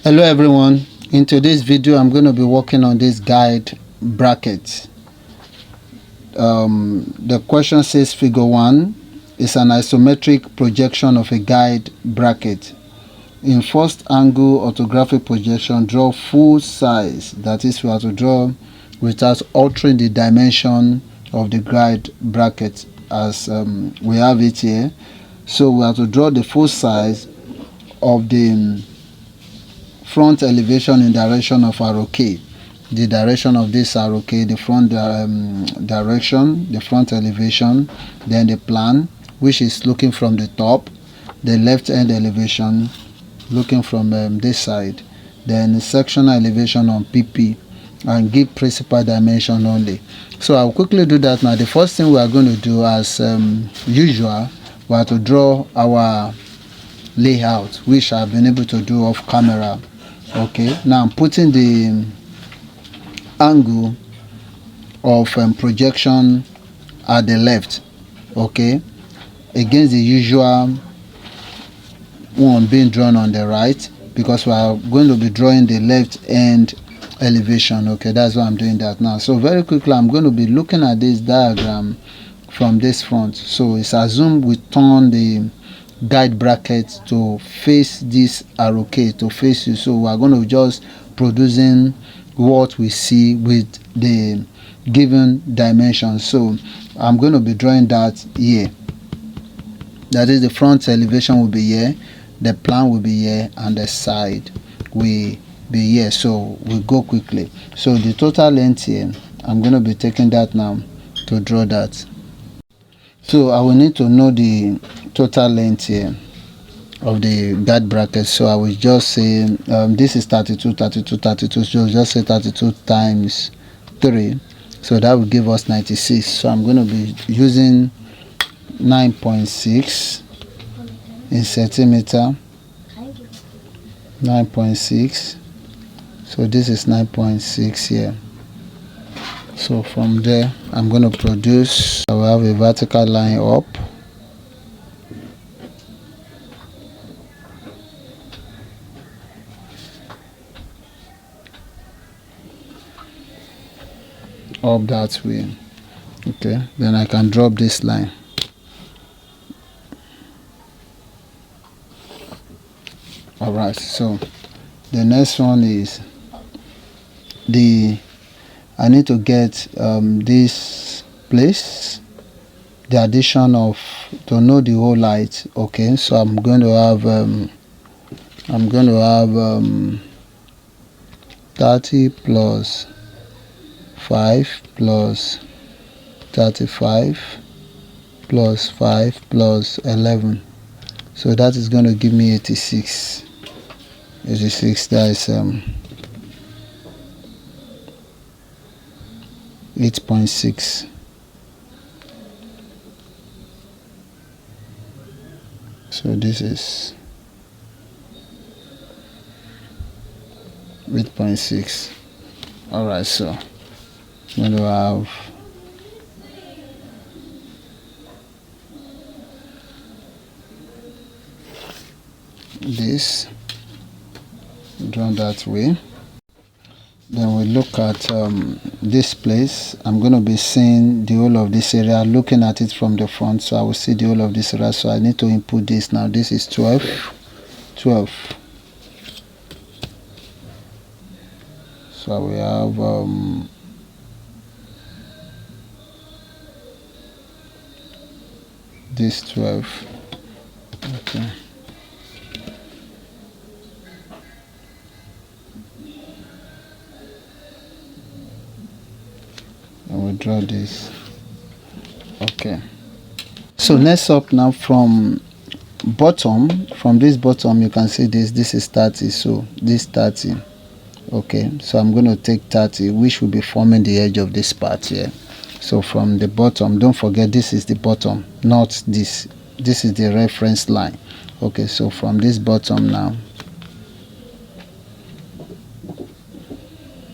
Hello everyone, in today's video I'm going to be working on this guide bracket. The question says figure 1 is an isometric projection of a guide bracket. In first angle orthographic projection, draw full size, that is, we have to draw without altering the dimension of the guide bracket as we have it here. So we have to draw the full size of the front elevation in direction of arrow K. The direction of this arrow K, the front direction, the front elevation, then the plan, which is looking from the top, the left end elevation looking from this side, then sectional elevation on PP, and give principal dimension only. So I'll quickly do that now. The first thing we are going to do, as usual, we have to draw our layout, which I've been able to do off camera. Okay, now I'm putting the angle of projection at the left, okay, against the usual one being drawn on the right, because we are going to be drawing the left end elevation. Okay, that's why I'm doing that now. So very quickly I'm going to be looking at this diagram from this front. So it's assumed we turn the guide bracket to face this arrow K, to face you. So we are going to just producing what we see with the given dimension. So I'm going to be drawing that here. That is, the front elevation will be here, the plan will be here, and the side will be here. So we'll go quickly. So the total length here, I'm going to be taking that now to draw that. So I will need to know the total length here of the guide bracket. So I will just say this is 32, 32, 32. So just say 32 times 3. So that will give us 96. So I'm going to be using 9.6 in centimeter. 9.6. So this is 9.6 here. So from there I'm going to produce, I will have a vertical line up, that way. Okay, then I can drop this line. Alright, so the next one is I need to get this place, the addition of, to know the whole height. Okay, so I'm going to have 30 plus 5 plus 35 plus 5 plus 11. So that is going to give me 86. 86, that is 8.6. So this is 8.6. Alright, so I'm going to have this drawn that way. Then we look at this place. I'm going to be seeing the whole of this area, looking at it from the front. So I will see the whole of this area. So I need to input this now. This is 12. So we have this 12. Okay. And we'll draw this. Okay. So next up now, from bottom, from this bottom you can see this is 30. So this 30. Okay, so I'm going to take 30, which will be forming the edge of this part here. So from the bottom, don't forget this is the bottom, not this. This is the reference line. Okay, so from this bottom now,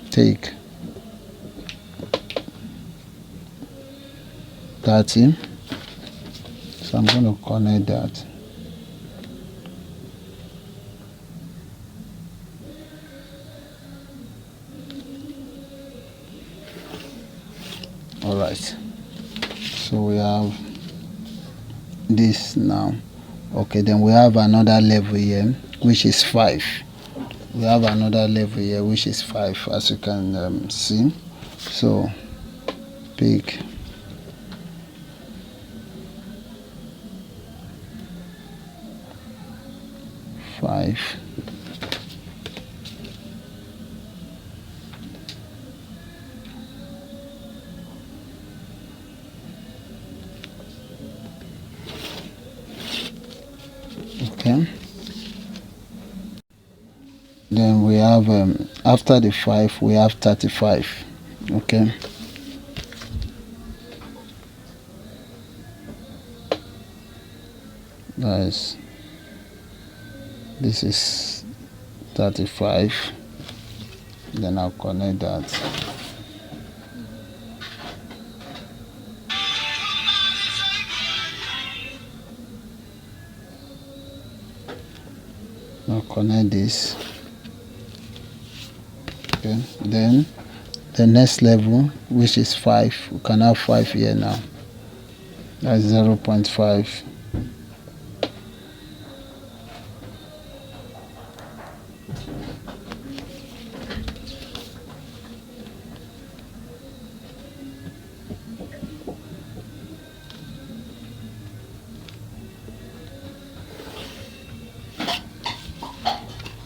take 30. So I'm going to connect that. All right, so we have this now. Okay, then we have another level here, which is 5. We have another level here, which is 5, as you can see. So pick 5. Okay, then we have after the 5 we have 35. Okay, guys, this is 35. Then I'll connect that. I'll connect this. Okay, then the next level, which is 5, we can have 5 here now. That's 0.5.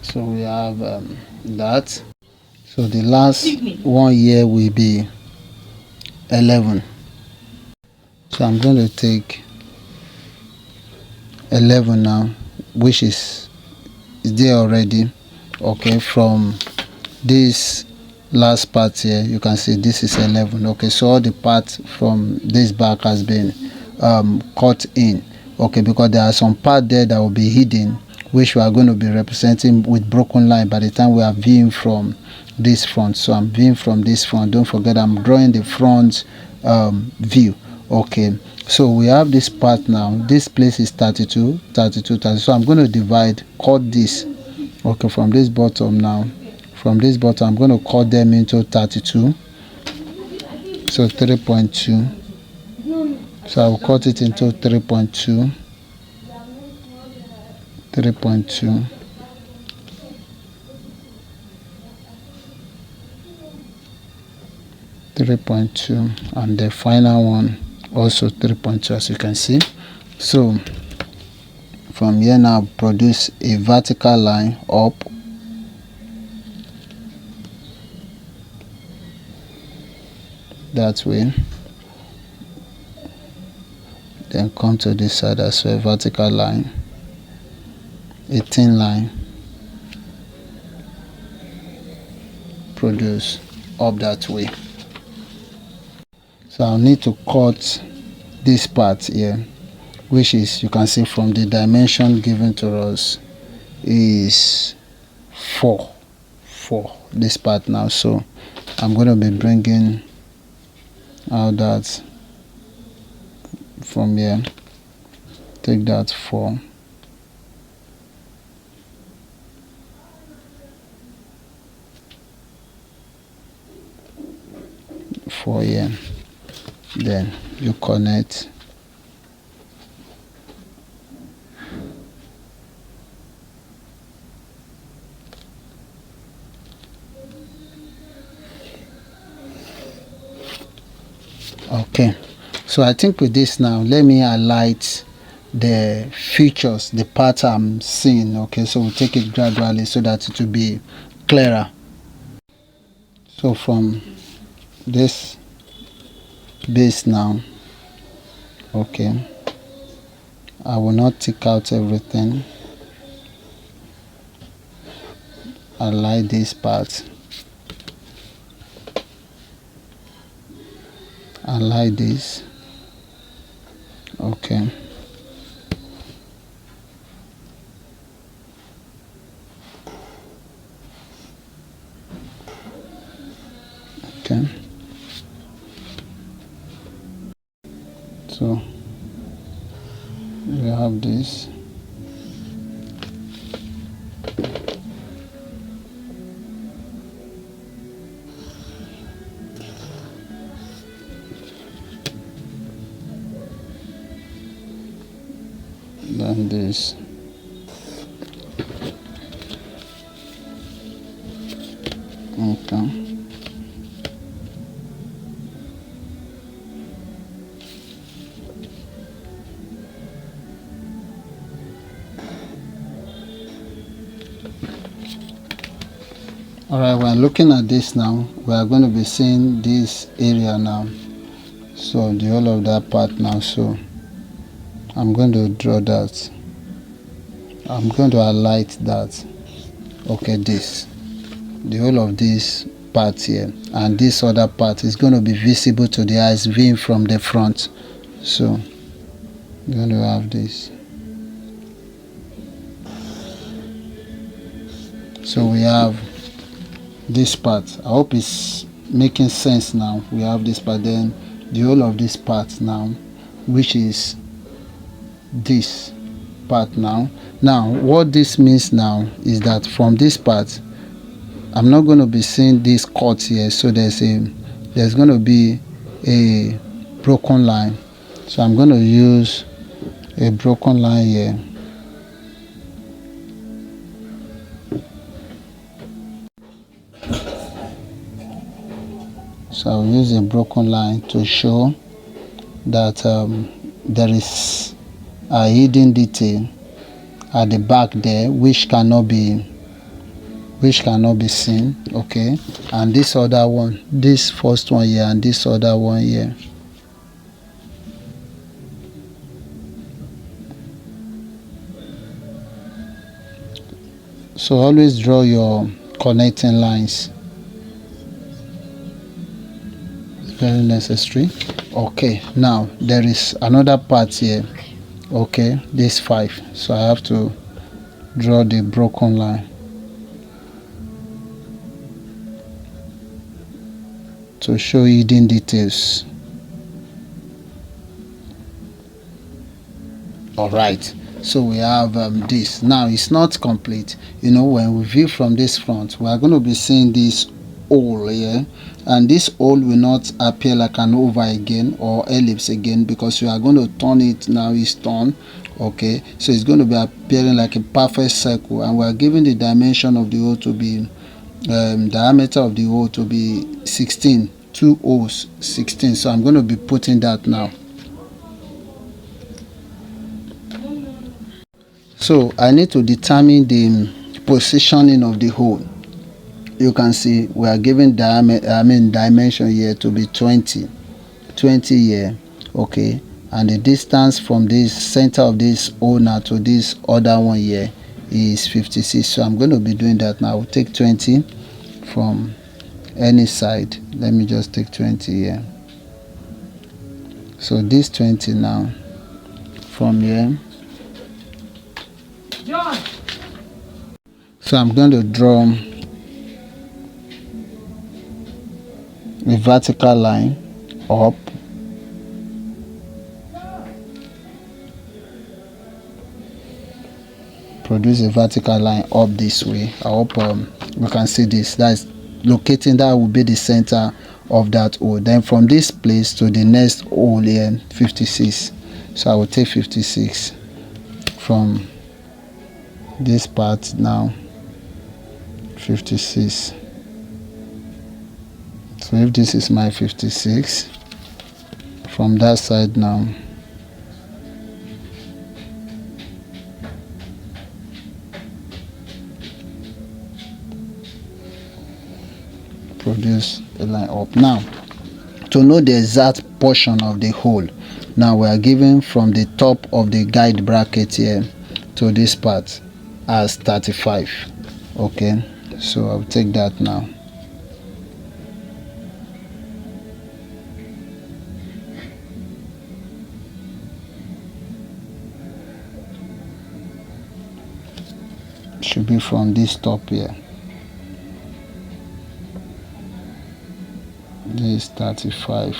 So we have that. So the last one here will be 11. So I'm going to take 11 now, which is there already. Okay, from this last part here, you can see this is 11. Okay, so all the part from this back has been cut in. Okay, because there are some part there that will be hidden, which we are going to be representing with broken line by the time we are viewing from this front. So I'm viewing from this front. Don't forget, I'm drawing the front view. Okay, so we have this part now. This place is 32, 32, 30. So I'm going to divide, cut this. Okay, from this bottom now. From this bottom, I'm going to cut them into 32. So 3.2. So I'll cut it into 3.2. 3.2. 3.2, and the final one also 3.2, as you can see. So from here now, produce a vertical line up, that way, then come to this side as well, vertical line, a thin line, produce up that way. So I'll need to cut this part here, which is, you can see from the dimension given to us is 4, this part now. So I'm going to be bringing out that from here, take that 4, here, then you connect okay. So I think with this now, let me highlight the features, the part I'm seeing. Okay, so we'll take it gradually so that it will be clearer. So from this base now, okay, I will not take out everything. I like this part, I like this. Okay, okay, so we have this. then this. Okay. Alright, we're looking at this now. We are going to be seeing this area now. So the whole of that part now. So I'm going to draw that. I'm going to highlight that. Okay, this. The whole of this part here. And this other part is going to be visible to the eyes viewing from the front. So I'm going to have this. So we have this part. I hope it's making sense now. We have this part, then the whole of this part now, which is this part now. Now what this means now is that from this part I'm not going to be seeing this cut here, so there's going to be a broken line. So I'm going to use a broken line here. So I'll use a broken line to show that there is a hidden detail at the back there which cannot be seen. Okay, and this other one, this first one here and this other one here. So always draw your connecting lines. Very necessary. Okay, now there is another part here. Okay, this 5, so I have to draw the broken line to show hidden details. All right, so we have this. Now it's not complete. You know, when we view from this front, we are going to be seeing this hole here, and this hole will not appear like an oval again or ellipse again, because you are going to turn it. Now it's turned. Okay, so it's going to be appearing like a perfect circle, and we are giving the dimension of the hole to be diameter of the hole to be 16, 2 holes 16. So I'm going to be putting that now. So I need to determine the positioning of the hole. You can see we are given dimension here to be 20 here. Okay, and the distance from this center of this hole now to this other one here is 56. So I'm going to be doing that now. I'll take 20 from any side. Let me just take 20 here. So this 20 now from here. John. So I'm going to draw a vertical line up, produce a vertical line up this way. I hope we can see this. That's locating, that will be the center of that hole. Then from this place to the next hole here, 56. So I will take 56 from this part now, 56. So if this is my 56, from that side now, produce a line up. Now, to know the exact portion of the hole, now we are given from the top of the guide bracket here to this part as 35. Okay, so I'll take that now. Should be from this top here. This is 35.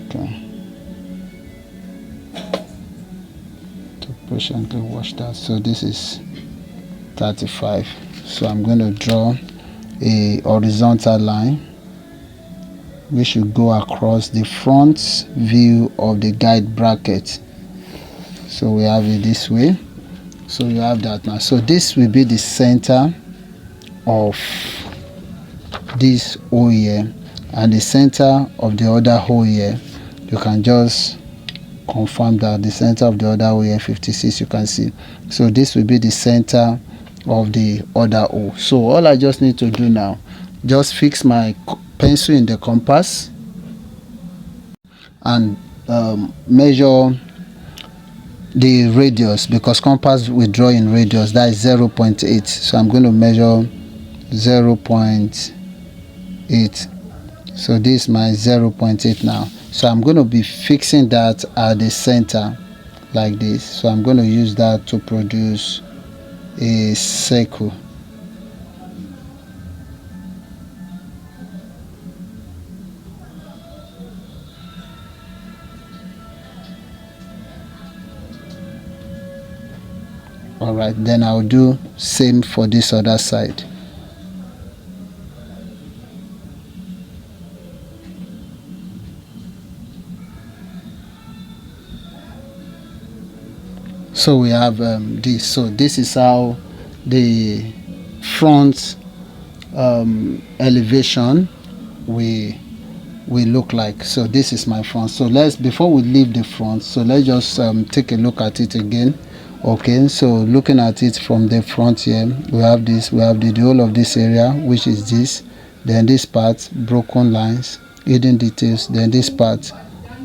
Okay. To patiently watch that. So this is 35. So I'm going to draw a horizontal line which should go across the front view of the guide bracket. So we have it this way. So you have that now. So this will be the center of this hole here, and the center of the other hole here. You can just confirm that the center of the other hole here 56, you can see. So this will be the center of the other hole. So all I just need to do now, just fix my pencil in the compass and measure the radius, because compass will draw in radius, that is 0.8. So I'm going to measure 0.8. so this is my 0.8 now. So I'm going to be fixing that at the center like this. So I'm going to use that to produce a circle. Alright, then I'll do same for this other side. So we have this. So this is how the front elevation will look like. So this is my front. So before we leave the front, so let's just take a look at it again. Okay, so looking at it from the front here, we have this, we have the whole of this area, which is this, then this part, broken lines, hidden details, then this part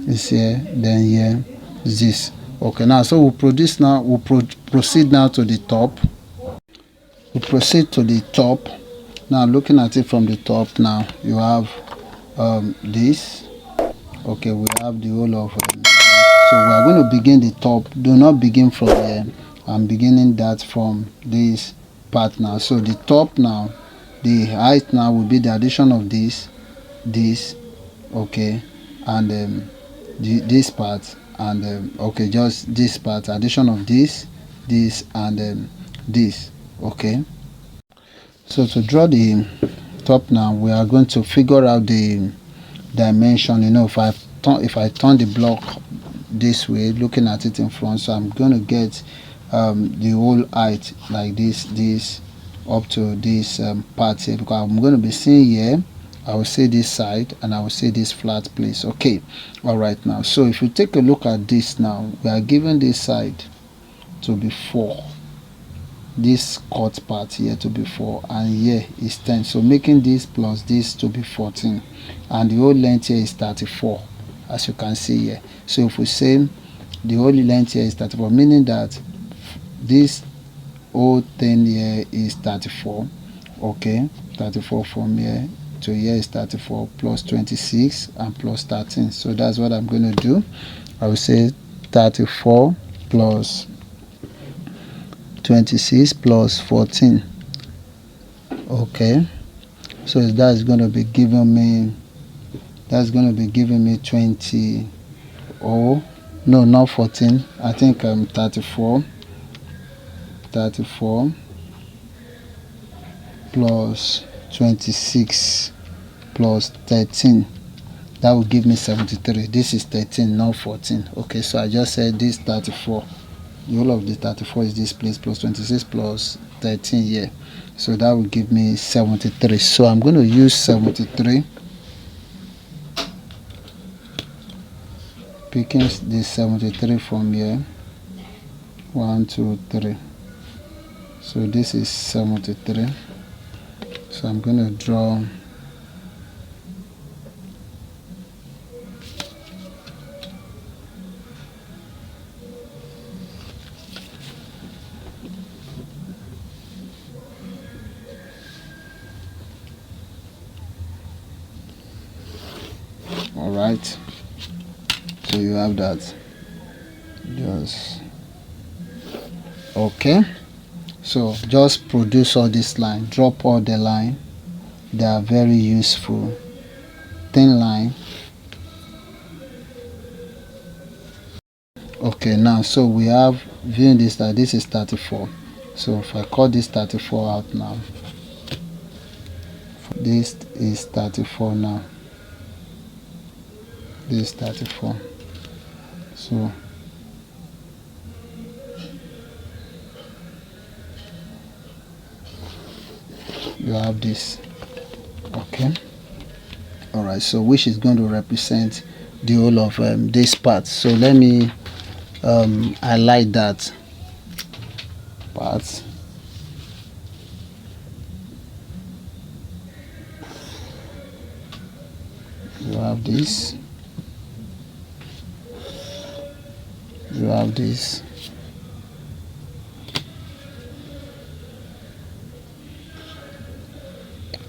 is here, then here is this. Okay, now so we'll proceed now to the top. We proceed to the top. Now looking at it from the top, now you have this. Okay, we have the whole of so we are going to begin the top. Do not begin from here. I'm beginning that from this part now. So the top now, the height now will be the addition of this, okay, and this part, and okay, just this part, addition of this, and this. Okay, so to draw the top now, we are going to figure out the dimension. You know, if I turn the block this way, looking at it in front, so I'm going to get the whole height like this up to this part here, because I'm going to be seeing here, I will see this side and I will see this flat place. Okay, all right. Now so if you take a look at this now, we are given this side to be 4, this cut part here to be 4, and here is 10, so making this plus this to be 14, and the whole length here is 34, as you can see here. So if we say the whole length here is 34, meaning that this whole thing here is 34. Okay, 34 from here to here is 34 plus 26 and plus 13. So that's what I'm going to do. I will say 34 plus 26 plus 14. Okay, so that's going to be giving me 20. Oh no, not 14, I think 34 plus 26 plus 13, that will give me 73. This is 13, not 14. Okay, so I just said this 34, the whole of the 34 is this place, plus 26 plus 13 here, so that will give me 73. So I'm going to use 73, picking this 73 from here, 1 2 3. So this is 73. So I'm going to draw all right. So you have that. Just okay. So just produce all this line, drop all the line. They are very useful. Thin line. Okay, now so we have viewing this, that this is 34. So if I cut this 34 out now, this is 34 now. This is 34. So you have this. Okay, all right, so which is going to represent the whole of this part. So let me highlight that part. You have this, you have this,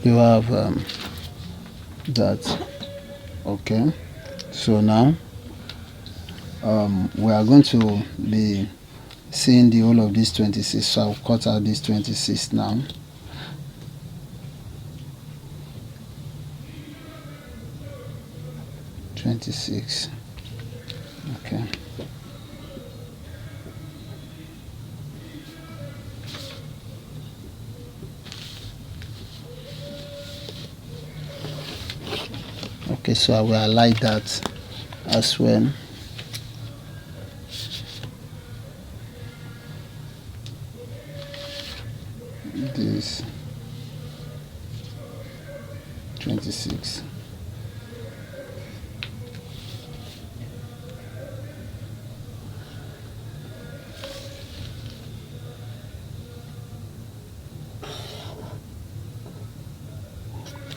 you have that. Okay, so now we are going to be seeing the whole of this 26, so I'll cut out this 26 now. Okay, okay, so I will highlight that as well. This 26.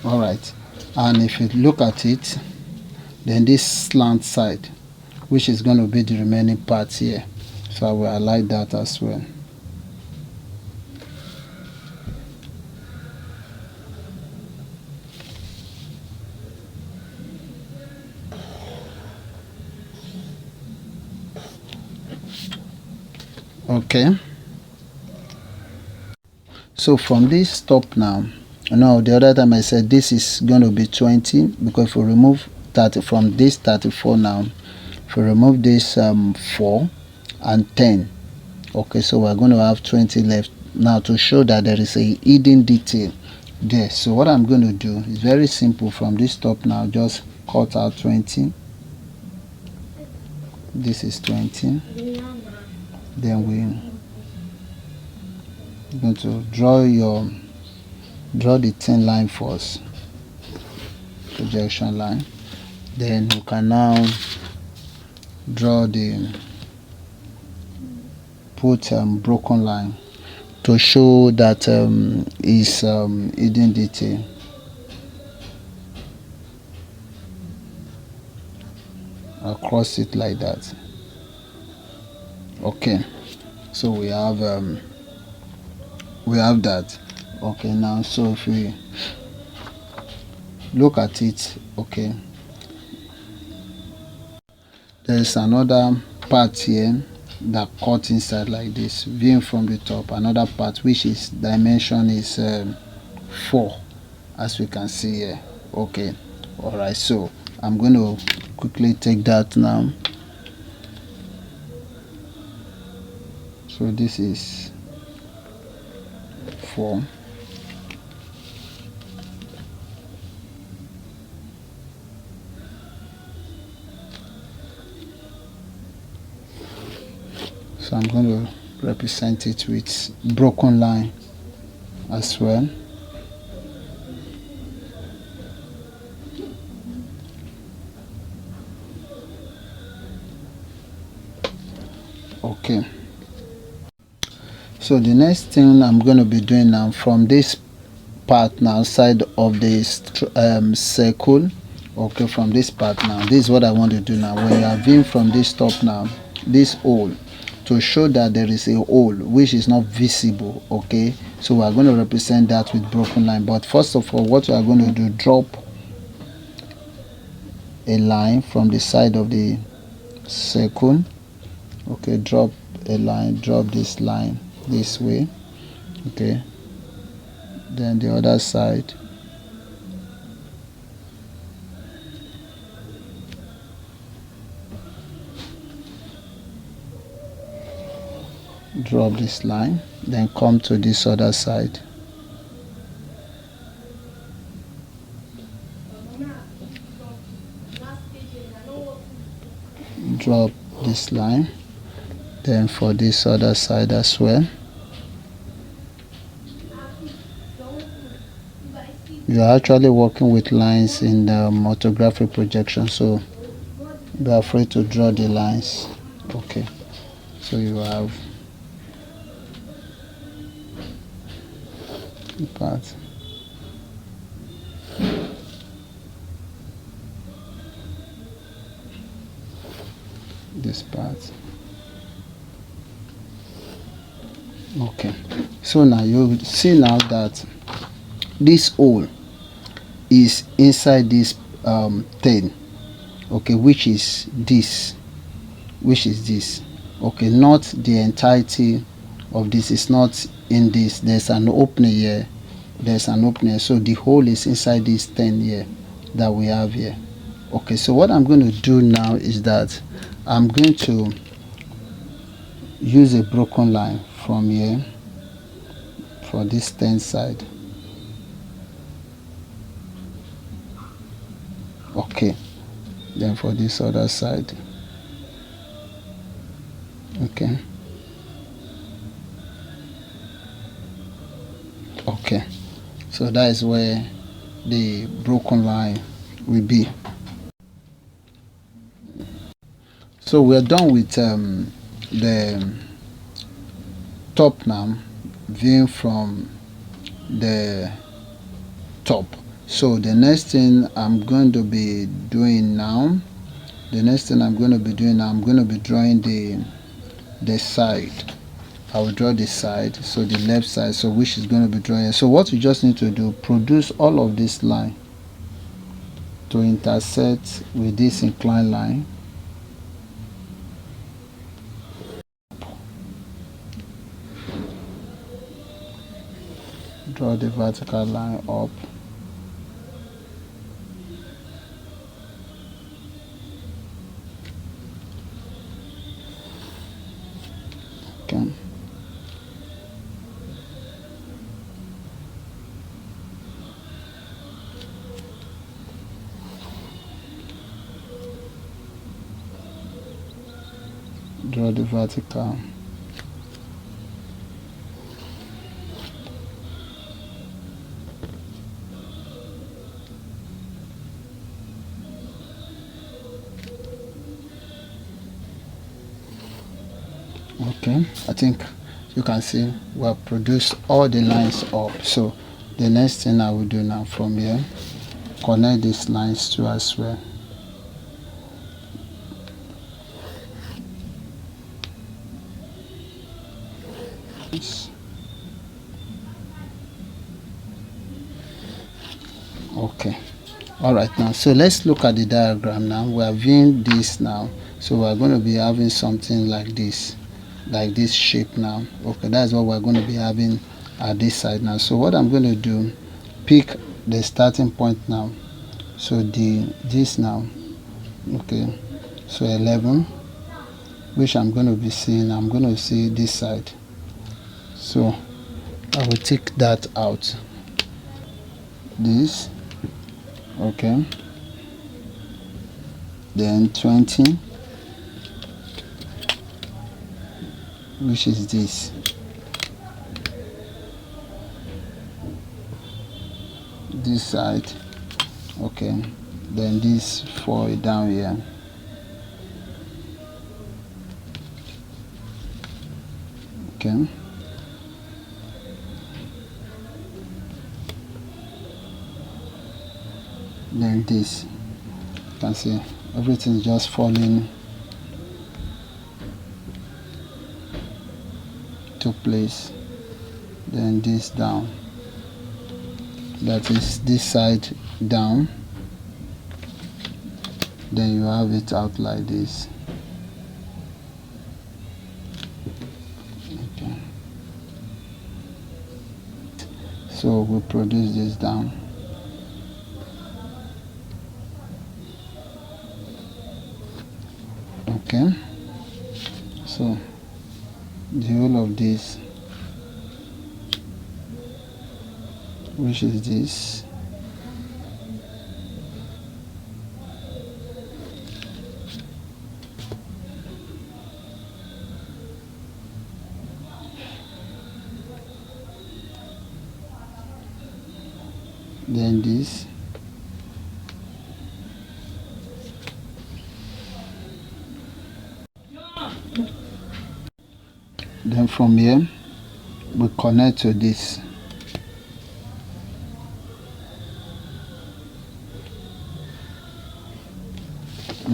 All right, and if you look at it, then this slant side, which is going to be the remaining part here, so I will highlight that as well. Okay, so from this top now, now the other time I said this is going to be 20, because if we remove 30 from this 34 now, if we remove this 4 and 10, okay, so we're going to have 20 left now, to show that there is a hidden detail there. So what I'm going to do is very simple. From this top now, just cut out 20. This is 20. Then we're going to draw the 10 line first, projection line. Then we can now draw put broken line to show that is hidden detail. I'll cross it like that. Okay, so we have that. Okay, now so if we look at it, okay, there's another part here that cut inside like this, viewing from the top, another part which is dimension is 4, as we can see here. Okay, all right, so I'm going to quickly take that now. So this is 4. So I'm going to represent it with broken line as well. Okay, so the next thing I'm going to be doing now, from this part now, side of this circle, okay, from this part now, this is what I want to do now. When you are viewing from this top now, this hole, to show that there is a hole which is not visible, okay, so we are going to represent that with broken line. But first of all, what we are going to do, drop a line from the side of the circle. Okay, drop a line, drop this line this way. Okay, then the other side, drop this line, then come to this other side, drop this line, then for this other side as well, You are actually working with lines in the orthographic projection, so be afraid to draw the lines. Okay, so you have the part. This part. Okay, so now you see now that this hole is inside this thing, okay, which is this, okay, not the entirety of this. Is not in this. There's an opening here, so the hole is inside this thing here that we have here. Okay, so what I'm going to do now is that I'm going to use a broken line from here for this 10 side. Okay, then for this other side. Okay, so that is where the broken line will be. So we're done with the top now, viewing from the top. So the next thing I'm going to be doing now, I'm going to be drawing the side. I will draw the side, so the left side, so which is going to be drawing. So what you just need to do, produce all of this line to intersect with this inclined line. Draw the vertical line up. Okay. Draw the vertical. Okay, I think you can see we have produced all the lines up. So the next thing I will do now, from here, connect these lines too as well. Okay, all right, now so let's look at the diagram now. We are viewing this now, so we are going to be having something like this shape now. Okay, that's what we're going to be having at this side now. So what I'm going to do, pick the starting point now, so this now. Okay, so 11, which I'm going to be seeing, I'm going to see this side, so I will take that out, this. Okay, then 20, which is this. This side. Okay, then this 4 down here. Okay, then this, you can see everything is just falling to place. Then this down, that is this side down, then you have it out like this. Okay, so we produce this down. Okay, so the whole of this, which is this, then this, then from here we connect to this.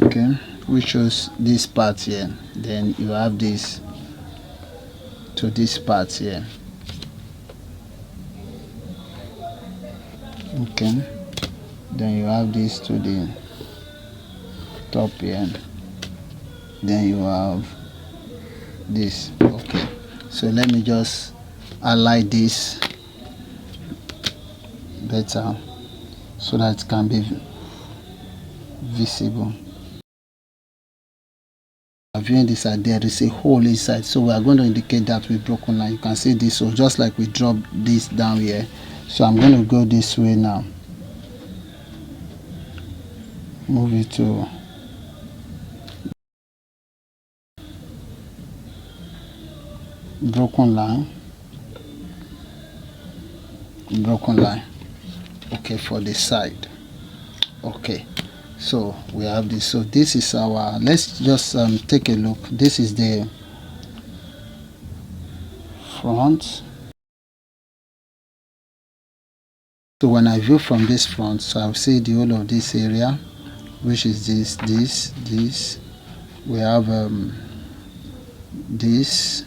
Okay, which shows this part here, then you have this to this part here. Okay, then you have this to the top here, then you have this. Okay, so let me just highlight this better so that it can be visible. Viewing this side, there is a hole inside, so we are going to indicate that with broken line. You can see this, so just like we drop this down here, so I'm going to go this way now, move it to broken line, okay, for the side. Okay, so we have this. So this is our, let's just take a look. This is the front. So when I view from this front, so I'll see the whole of this area, which is this. We have this,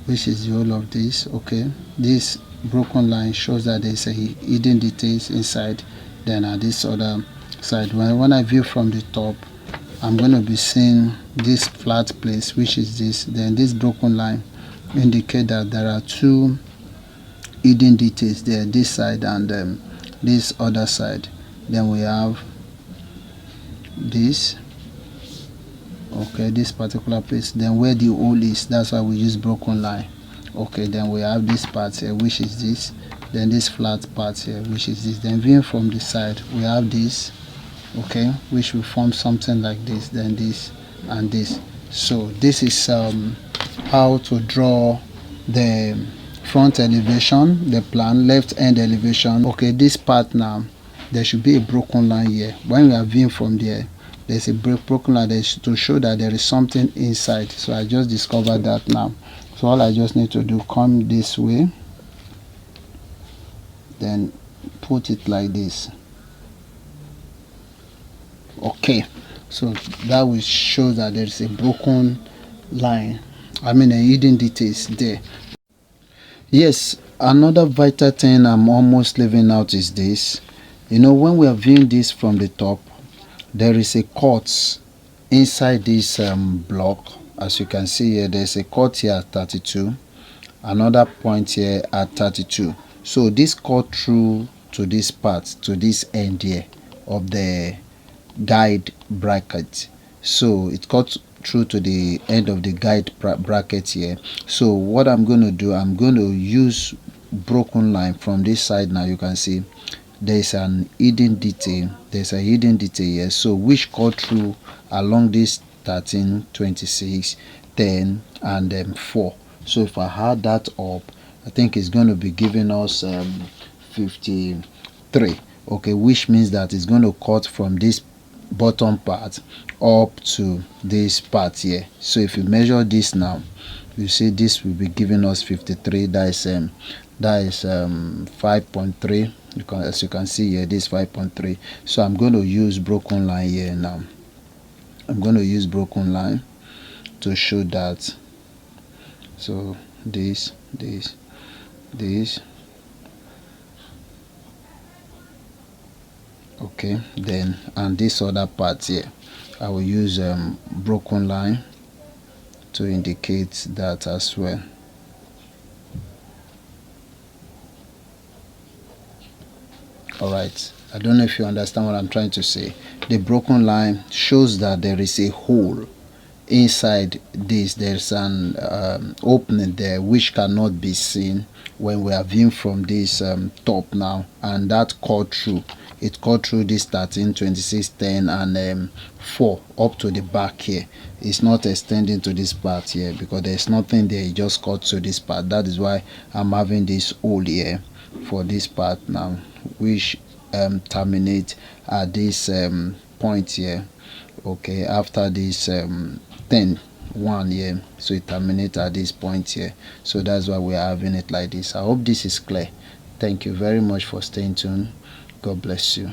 which is the whole of this. Okay, this broken line shows that there's a hidden details inside. Then at this other side, when I view from the top, I'm going to be seeing this flat place, which is this. Then this broken line indicate that there are two hidden details there, this side and this other side. Then we have this, okay, this particular place, then where the hole is, that's why we use broken line. Okay, then we have this part here, which is this, then this flat part here, which is this. Then viewing from the side, we have this, okay, which will form something like this, then this and this. So this is how to draw the front elevation, the plan, left end elevation. Okay, this part now, there should be a broken line here. When we are viewing from there, there's a broken line there to show that there is something inside. So I just discovered that now. So all I just need to do, come this way, then put it like this. Okay, so that will show that there is a broken line, I mean a hidden details there. Yes, another vital thing I'm almost leaving out is this. You know, when we are viewing this from the top, there is a cut inside this block. As you can see here, there's a cut here at 32, another point here at 32. So this cut through to this part, to this end here of the guide bracket. So it cut through to the end of the guide bracket here. So what I'm going to do, I'm going to use broken line from this side. Now you can see there's an hidden detail, there's a hidden detail here, so which cut through along this 13, 26, 10 and 4. So if I add that up, I think it's going to be giving us 53. Okay, which means that it's going to cut from this bottom part up to this part here. So if you measure this now, you see this will be giving us 53. That is 5.3. As you can see here, this 5.3. So I'm going to use broken line here now. I'm going to use broken line to show that. So this. Okay, then and this other part here, I will use broken line to indicate that as well. All right, I don't know if you understand what I'm trying to say. The broken line shows that there is a hole inside this. There's an opening there which cannot be seen when we are viewing from this top now, and that cut through. It cut through this 13, 26, 10 and 4 up to the back here. It's not extending to this part here because there's nothing there. It just cut to this part. That is why I'm having this hole here. for this part now, which terminate at this point here. Okay, after this 10 1 here, so it terminates at this point here. So that's why we are having it like this. I hope this is clear. Thank you very much for staying tuned. God bless you.